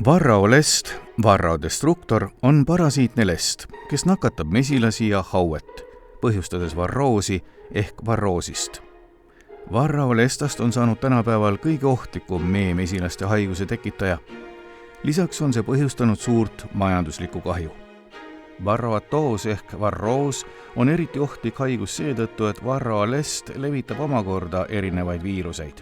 Varrao lest, Varrao destruktor, on parasiitne lest, kes nakatab mesilasi ja hauet, põhjustades varroosi ehk varroosist. Varrao lestast on saanud tänapäeval kõige ohtlikum meemesilaste haiguse tekitaja. Lisaks on see põhjustanud suurt majanduslikku kahju. Varroatoos ehk varroos on eriti ohtlik haigus seetõttu, et Varrao lest levitab omakorda erinevaid viiruseid.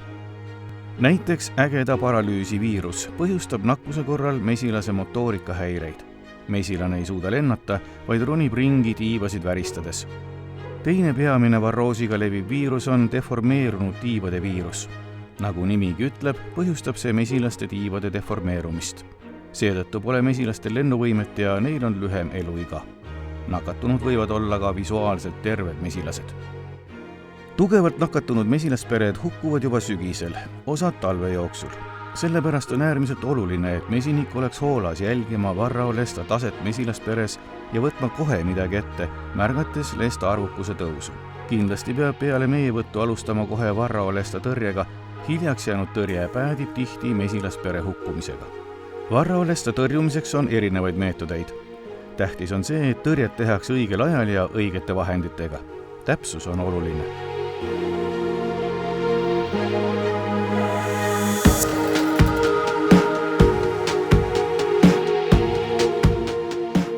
Näiteks ägeda paralüüsi viirus põhjustab nakkuse korral mesilase motoorikahäireid. Mesilane ei suuda lennata, vaid ronib ringi tiibasid väristades. Teine peamine varroosiga leviv viirus on deformeerunud tiibade viirus. Nagu nimigi ütleb, põhjustab see mesilaste tiibade deformeerumist. Seetõttu pole mesilastel lennuvõimet ja neil on lühem eluiga. Nakatunud võivad olla ka visuaalselt terved mesilased. Tugevalt nakatunud mesilaspered hukkuvad juba sügisel, osad talve jooksul. Sellepärast on äärmiselt oluline, et mesinik oleks hoolas jälgima Varrao lesta taset mesilasperes ja võtma kohe midagi ette, märgates lesta arvukuse tõusu. Kindlasti peab peale meevõttu alustama kohe Varrao lesta tõrjega, hiljaks jäänud tõrje päädib tihti mesilaspere hukkumisega. Varrao lesta tõrjumiseks on erinevaid meetodeid. Tähtis on see, et tõrjet tehakse õigel ajal ja õigete vahenditega. Täpsus on oluline.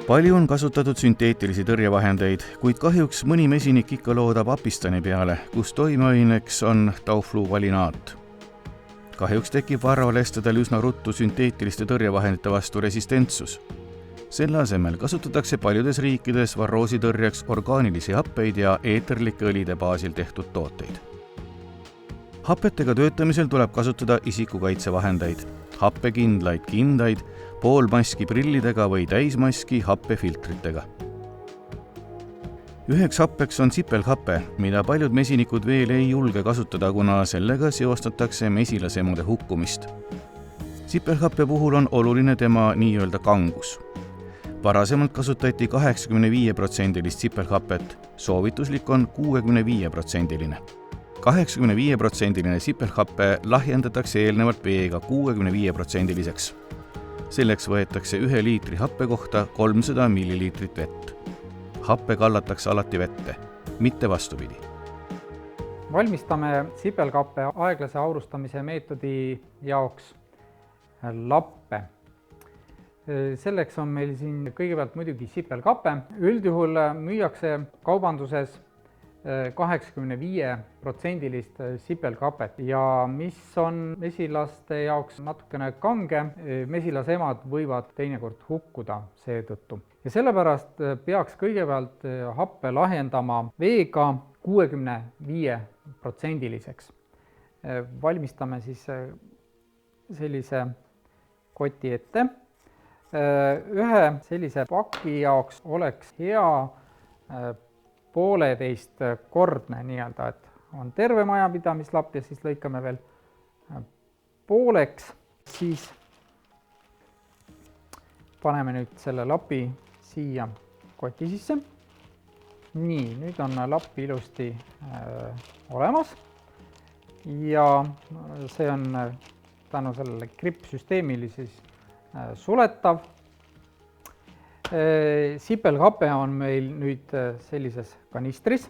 Palju on kasutatud sünteetilisi tõrjevahendeid, kuid kahjuks mõni mesinik ikka loodab apistani peale, kus toimeaineks on taufluvalinaat. Kahjuks tekib Varrao lestadel üsna ruttu sünteetiliste tõrjevahendite vastu resistentsus. Selle asemel kasutatakse paljudes riikides varroosi tõrjeks orgaanilisi happeid ja eeterlike õlide baasil tehtud tooteid. Hapetega töötamisel tuleb kasutada isikukaitsevahendeid, happekindlaid kindaid, poolmaski prillidega või täismaski happefiltritega. Üheks happeks on sipelghappe, mida paljud mesinikud veel ei julge kasutada, kuna sellega seostatakse mesilasemude hukkumist. Sipelghappe puhul on oluline tema nii-öelda kangus. Varasemalt kasutati 85% sipelghapet, soovituslik on 65%. 85% sipelghappe lahjendatakse eelnevalt veega 65%-liseks. Selleks võetakse 1 liitri happe kohta 300 milliliitrit vett. Happe kallatakse alati vette, mitte vastupidi. Valmistame sipelghappe aeglase aurustamise meetodi jaoks lappe. Selleks on meil siin kõigepealt muidugi sipelghappe. Üldjuhul müüakse kaubanduses 85%-list sipelghapet ja mis on mesilaste jaoks natukene kange, mesilasemad võivad teinekord hukkuda seetõttu. Ja sellepärast peaks kõigepealt happe lahjendama veega 65%-liseks. Valmistame siis sellise koti ette. Ühe sellise paki jaoks oleks hea 1,5-kordne nii-öelda, et on terve majapidamislapp ja siis lõikame veel pooleks, siis paneme nüüd selle lapi siia koti sisse. Nii, nüüd on lapp ilusti olemas ja see on tänu sellele grippsüsteemile siis suletav. Sipelghappe on meil nüüd sellises kanistris,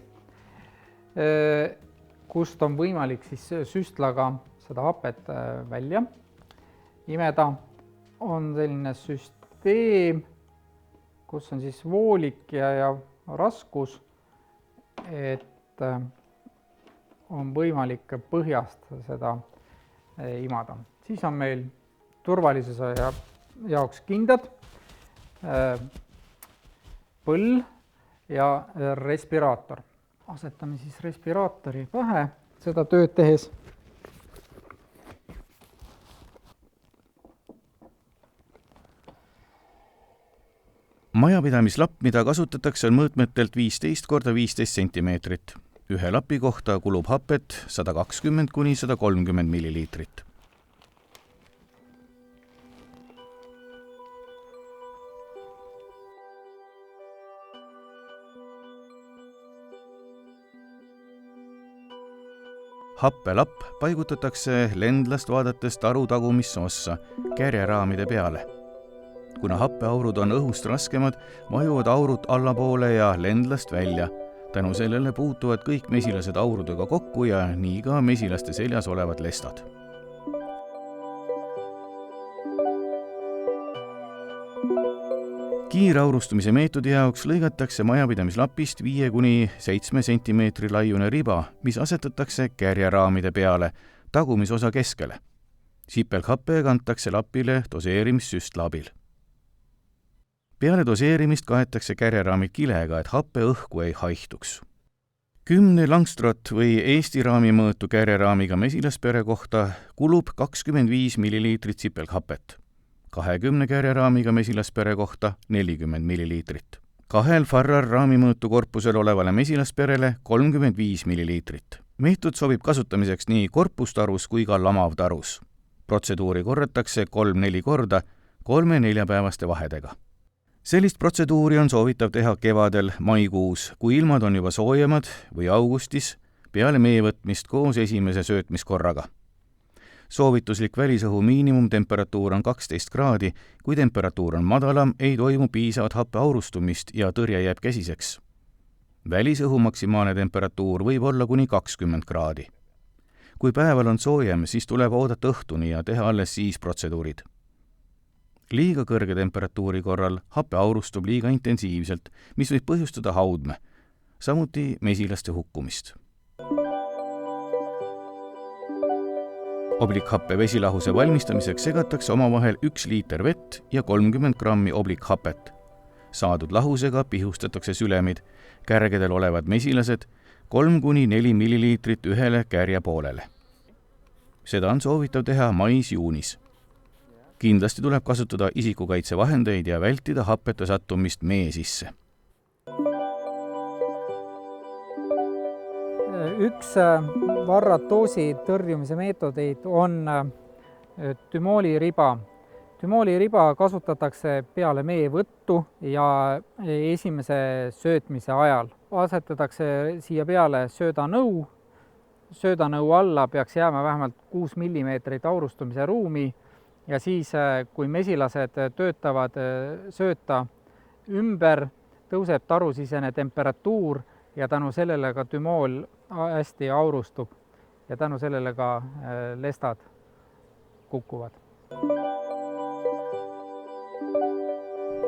kust on võimalik siis süstlaga seda hapet välja imeda. On selline süsteem, kus on siis voolik ja raskus, et on võimalik põhjast seda imada. Siis on meil turvalisuse jaoks kindad, põll ja respiraator. Asetame siis respiraatori pähe seda tööd tehes. Majapidamislapp, mida kasutatakse, on mõõtmetelt 15 × 15 cm. Ühe lapi kohta kulub hapet 120 kuni 130 milliliitrit. happelapp paigutatakse lendlast vaadates taru tagumisse ossa, kärjeraamide peale. Kuna happeaurud on õhust raskemad, vajuvad aurud allapoole ja lendlast välja. Tänu sellele puutuvad kõik mesilased aurudega kokku ja nii ka mesilaste seljas olevad lestad. Kiiraurustumise meetodi jaoks lõigatakse majapidamislapist 5–7 cm laiune riba, mis asetatakse kärjeraamide peale, tagumisosa keskele. Sipelghappe kantakse lapile doseerimissüstla abil. Peale doseerimist kaetakse kärjeraamid kilega, et happe õhku ei haihtuks. 10 langstrot või Eesti raamimõõtu kärjeraamiga mesilaspere kohta kulub 25 ml sipelghapet. 20 kärjeraamiga mesilaspere kohta 40 ml. 2 Farrar raamimõõtu korpusel olevale mesilasperele 35 ml. Meetod sobib kasutamiseks nii korpustarus kui ka lamavtarus. Protseduuri korratakse 3-4 korda 3-4 päevaste vahedega. Sellist protseduuri on soovitav teha kevadel, maikuus, kui ilmad on juba soojemad või augustis peale mee võtmist koos esimese söötmiskorraga. Soovituslik välisõhu miinimumtemperatuur on 12 kraadi, kui temperatuur on madalam, ei toimu piisavat happe aurustumist ja tõrje jääb käsiseks. Välisõhu maksimaalne temperatuur võib olla kuni 20 kraadi. Kui päeval on soojem, siis tuleb oodata õhtuni ja teha alles siis protseduurid. Liiga kõrge temperatuuri korral happe aurustub liiga intensiivselt, mis võib põhjustada haudme, samuti mesilaste hukkumist. Oblikhappe vesilahuse valmistamiseks segatakse omavahel 1 liiter vett ja 30 grammi oblikhapet. Saadud lahusega pihustatakse sülemid, kärgedel olevad mesilased 3–4 milliliitrit ühele kärja poolele. Seda on soovitav teha mais-juunis. Kindlasti tuleb kasutada isikukaitsevahendeid ja vältida happete sattumist mee sisse. Üks varratoosi tõrjumise meetodeid on tümooliriba. Tümooliriba kasutatakse peale meevõttu ja esimese söötmise ajal. Asetatakse siia peale söödanõu. Söödanõu alla peaks jääma vähemalt 6 mm aurustumise ruumi ja siis, kui mesilased töötavad sööta ümber, tõuseb tarusisene temperatuur ja tänu sellele ka tümool hästi aurustub ja tänu sellele ka lestad kukuvad.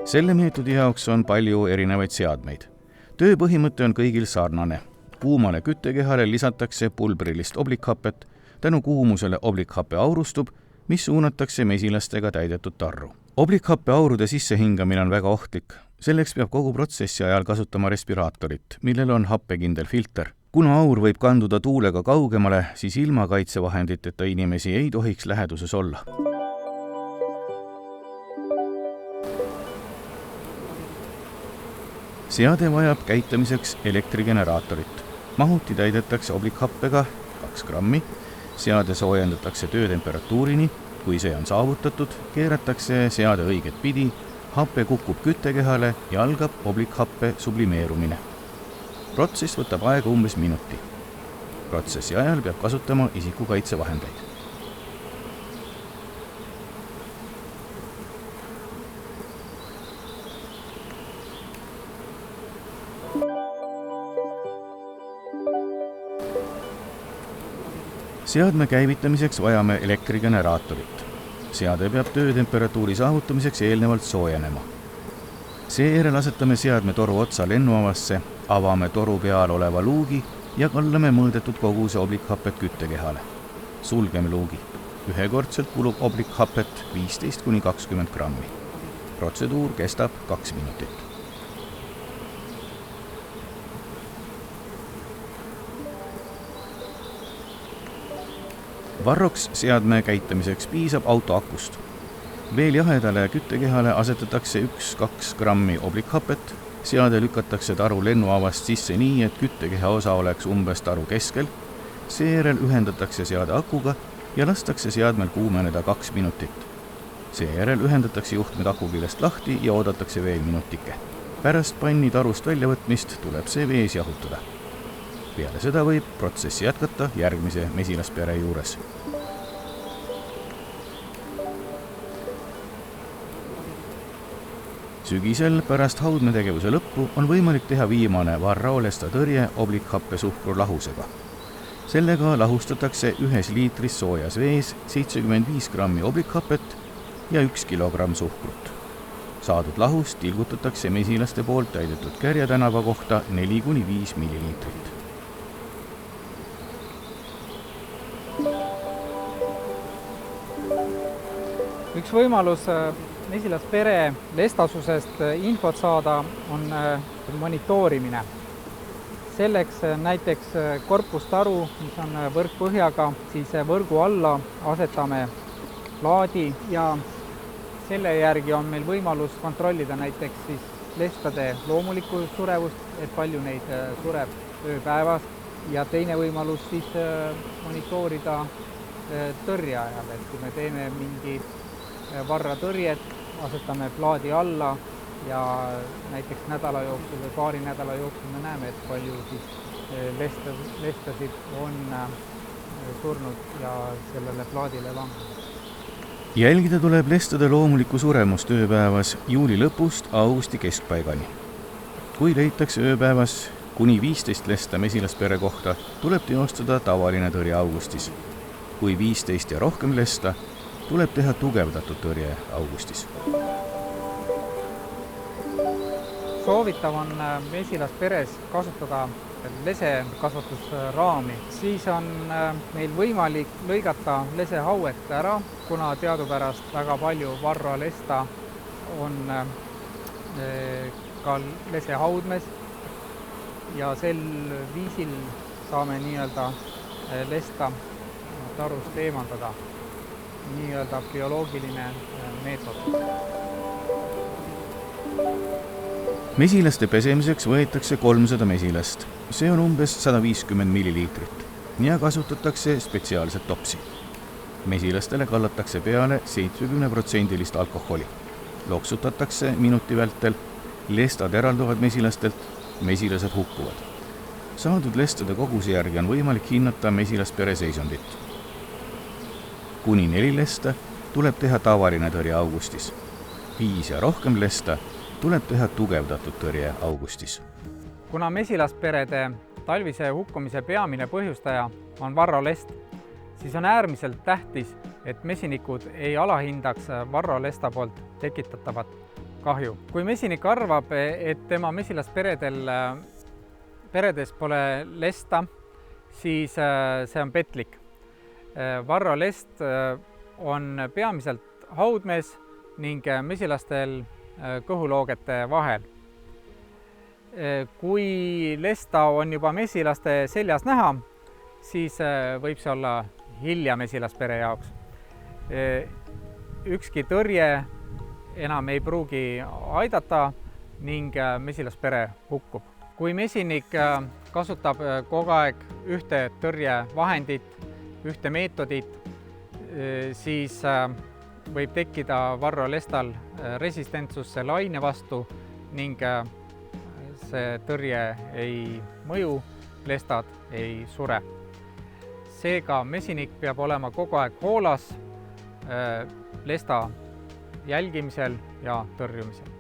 Selle meetodi jaoks on palju erinevaid seadmeid. Töö põhimõte on kõigil sarnane. Kuumale küttekehale lisatakse pulbrilist oblikhapet, tänu kuumusele oblikhappe aurustub, mis suunatakse mesilastega täidetud tarru. Oblikhappe aurude sissehingamine on väga ohtlik. Selleks peab kogu protsessi ajal kasutama respiraatorit, millel on happekindel filter. Kuna aur võib kanduda tuulega kaugemale, siis ilma kaitsevahenditeta inimesi ei tohiks läheduses olla. Seade vajab käitamiseks elektrigeneraatorit. Mahuti täidetakse oblikhappega 2 grammi, seade soojendatakse töötemperatuurini, kui see on saavutatud, keeratakse seade õiget pidi, happe kukub küttekehale ja algab oblikhappe sublimeerumine. Protsess võtab aega umbes minuti. Protsessi ajal peab kasutama isikukaitsevahendeid. Seadme käivitamiseks vajame elektrigeneraatorit. Seade peab töötemperatuuri saavutamiseks eelnevalt soojenema. Seejärel asetame seadme toru otsa lennuavasse, avame toru peal oleva luugi ja kallame mõõdetud koguse oblikhapet küttekehale. Sulgeme luugi. Ühekordselt kulub oblikhapet 15–20 grammi. Protseduur kestab 2 minutit. Varroks seadme käitamiseks piisab autoakust. Veel jahedale küttekehale asetatakse 1–2 grammi oblikhapet, seade lükatakse taru lennuavast sisse nii, et küttekeha osa oleks umbes taru keskel, seejärel ühendatakse seade akuga ja lastakse seadmel kuumeneda 2 minutit. Seejärel ühendatakse juhtmed akuküljest lahti ja oodatakse veel minutike. Pärast panni tarust väljavõtmist tuleb see vees jahutada. Peale seda võib protsessi jätkata järgmise mesilaspere juures. Sügisel pärast haudmetegevuse lõppu on võimalik teha viimane varraolesta tõrje oblikhappesuhkru lahusega. Sellega lahustatakse 1 liitris soojas vees 75 grammi oblikhapet ja 1 kilogramm suhkrut. Saadud lahus tilgutatakse mesilaste poolt täidetud kärjetänava kohta 4–5 milliliitrit. Üks võimalus mesilaspere lestasusest infot saada on monitoorimine. Selleks näiteks korpustaru, mis on võrkpõhjaga, siis võrgu alla asetame plaadi ja selle järgi on meil võimalus kontrollida näiteks siis lestade loomulikku surevust, et palju neid sureb ööpäevas, ja teine võimalus siis monitoorida tõrje ajal, et kui me teeme mingi varratõrjet, asetame plaadi alla ja näiteks nädala jooksul või paari nädala jooksul me näeme, et palju siis lestasid on surnud ja sellele plaadile langenud. Jälgida tuleb lestade loomulikku suremust ööpäevas juuli lõpust augusti keskpaigani. Kui leitakse ööpäevas kuni 15 lesta mesilaspere kohta, tuleb teostada tavaline tõrje augustis. Kui 15 ja rohkem lesta, tuleb teha tugevdatud tõrje augustis. Soovitav on mesilasperes kasutada lesekasvatusraami. Siis on meil võimalik lõigata lesehauet ära, kuna teadupärast väga palju varroalesta on ka lesehaudmes ja sel viisil saame nii-öelda lesta tarust eemaldada. Nii-öelda bioloogiline meetod. Mesilaste pesemiseks võetakse 300 mesilast. See on umbes 150 milliliitrit ja kasutatakse spetsiaalset topsi. Mesilastele kallatakse peale 70% alkoholi. Loksutatakse minuti vältel, lestad eralduvad mesilastelt, mesilased hukkuvad. Saadud lestade koguse järgi on võimalik hinnata mesilaspere seisundit. Kuni 4 lesta tuleb teha tavaline tõrje augustis. 5 ja rohkem lesta tuleb teha tugevdatud tõrje augustis. Kuna mesilasperede talvise hukkumise peamine põhjustaja on varroalest, siis on äärmiselt tähtis, et mesinikud ei alahindaks varroalesta poolt tekitatavat kahju. Kui mesinik arvab, et tema mesilasperedes pole lesta, siis see on petlik. Varroalest on peamiselt haudmees ning mesilastel kõhuloogete vahel. Kui lesta on juba mesilaste seljas näha, siis võib see olla hilja mesilaspere jaoks. Ükski tõrje enam ei pruugi aidata ning mesilaspere hukkub. Kui mesinik kasutab kogu aeg ühte tõrjevahendit, ühte meetodit, siis võib tekkida varroalestal resistentsus laine vastu ning see tõrje ei mõju, lestad ei sure. Seega mesinik peab olema kogu aeg hoolas lesta jälgimisel ja tõrjumisel.